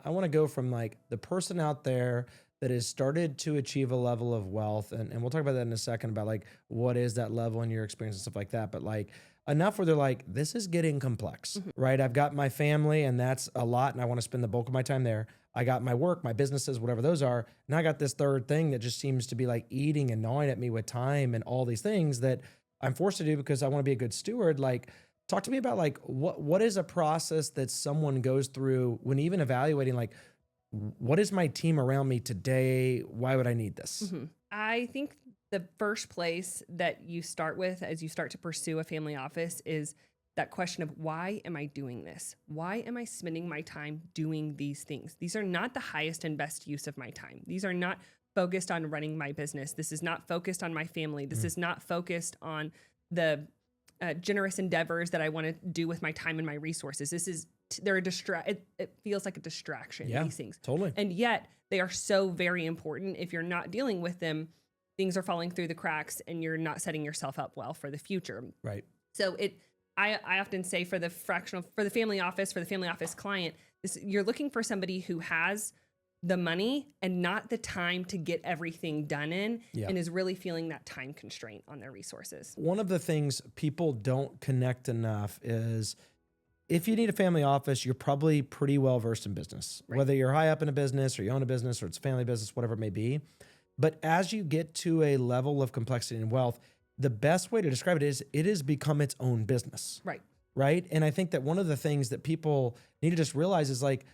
I want to go from like the person out there that has started to achieve a level of wealth. And we'll talk about that in a second about like, what is that level in your experience and stuff like that. But like enough where they're like, this is getting complex, right? I've got my family and that's a lot. And I want to spend the bulk of my time there. I got my work, my businesses, whatever those are. Now I got this third thing that just seems to be like eating and gnawing at me with time and all these things that I'm forced to do because I want to be a good steward. Like, talk to me about like, what is a process that someone goes through when even evaluating like, what is my team around me today? Why would I need this? I think the first place that you start with as you start to pursue a family office is that question of, why am I doing this? Why am I spending my time doing these things? These are not the highest and best use of my time. These are not focused on running my business. This is not focused on my family. This is not focused on the generous endeavors that I want to do with my time and my resources. This is, they're it feels like a distraction, these things. Totally. And yet they are so very important. If you're not dealing with them, things are falling through the cracks and you're not setting yourself up well for the future. Right. So I often say for the family office client, you're looking for somebody who has the money and not the time to get everything done in and is really feeling that time constraint on their resources. One of the things people don't connect enough is if you need a family office, you're probably pretty well versed in business, whether you're high up in a business or you own a business or it's a family business, whatever it may be. But as you get to a level of complexity and wealth, the best way to describe it is it has become its own business. Right. And I think that one of the things that people need to just realize is like,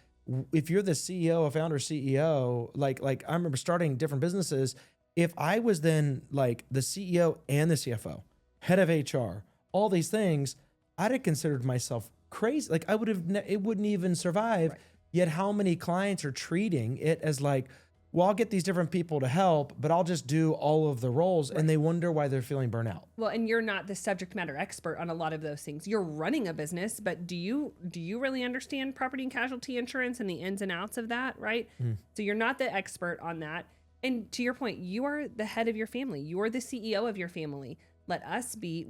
if you're the CEO, a founder CEO, like I remember starting different businesses. If I was then like the CEO and the CFO, head of HR, all these things, I'd have considered myself crazy. Like I would have, it wouldn't even survive. Yet how many clients are treating it as like, well, I'll get these different people to help, but I'll just do all of the roles. And they wonder why they're feeling burnout. Well, and you're not the subject matter expert on a lot of those things. You're running a business, but do you really understand property and casualty insurance and the ins and outs of that, right? So you're not the expert on that. And to your point, you are the head of your family. You're the CEO of your family. Let us be,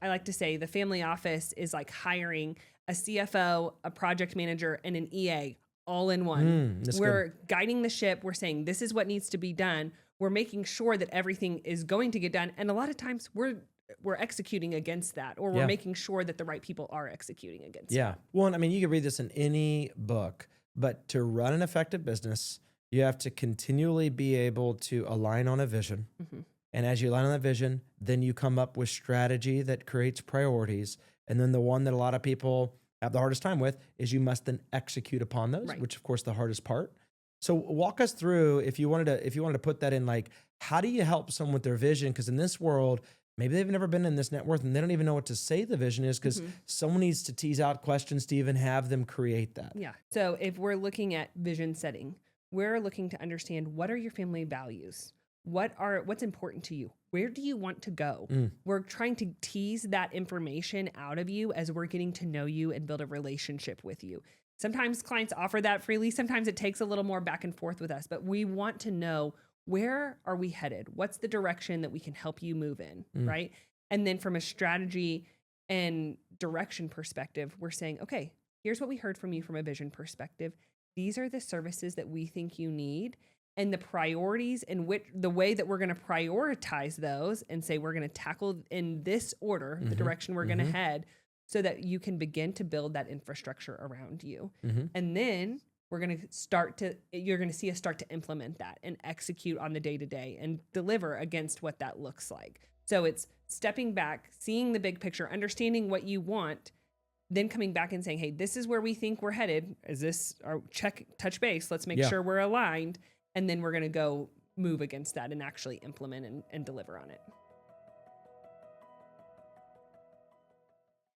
I like to say the family office is like hiring a CFO, a project manager, and an EA all in one. We're guiding the ship. We're saying this is what needs to be done. We're making sure that everything is going to get done. And a lot of times we're executing against that, or we're making sure that the right people are executing against that. Well, I mean, you can read this in any book, but to run an effective business, you have to continually be able to align on a vision. And as you align on that vision, then you come up with strategy that creates priorities. And then the one that a lot of people have the hardest time with is you must then execute upon those, which of course the hardest part. So walk us through, if you wanted to put that in, like, how do you help someone with their vision? Because in this world, maybe they've never been in this net worth and they don't even know what to say the vision is, because someone needs to tease out questions to even have them create that. Yeah. So if we're looking at vision setting, we're looking to understand, what are your family values? What's important to you? Where do you want to go? We're trying to tease that information out of you as we're getting to know you and build a relationship with you. Sometimes clients offer that freely. Sometimes it takes a little more back and forth with us, but we want to know, where are we headed? What's the direction that we can help you move in, right? And then from a strategy and direction perspective, we're saying, okay, here's what we heard from you from a vision perspective. These are the services that we think you need, and the priorities and the way that we're going to prioritize those and say, we're going to tackle in this order, the direction we're going to head, so that you can begin to build that infrastructure around you. And then you're going to see us start to implement that and execute on the day-to-day and deliver against what that looks like. So it's stepping back, seeing the big picture, understanding what you want, then coming back and saying, hey, this is where we think we're headed. Is this our touch base? Let's make sure we're aligned. And then we're going to go move against that and actually implement and deliver on it.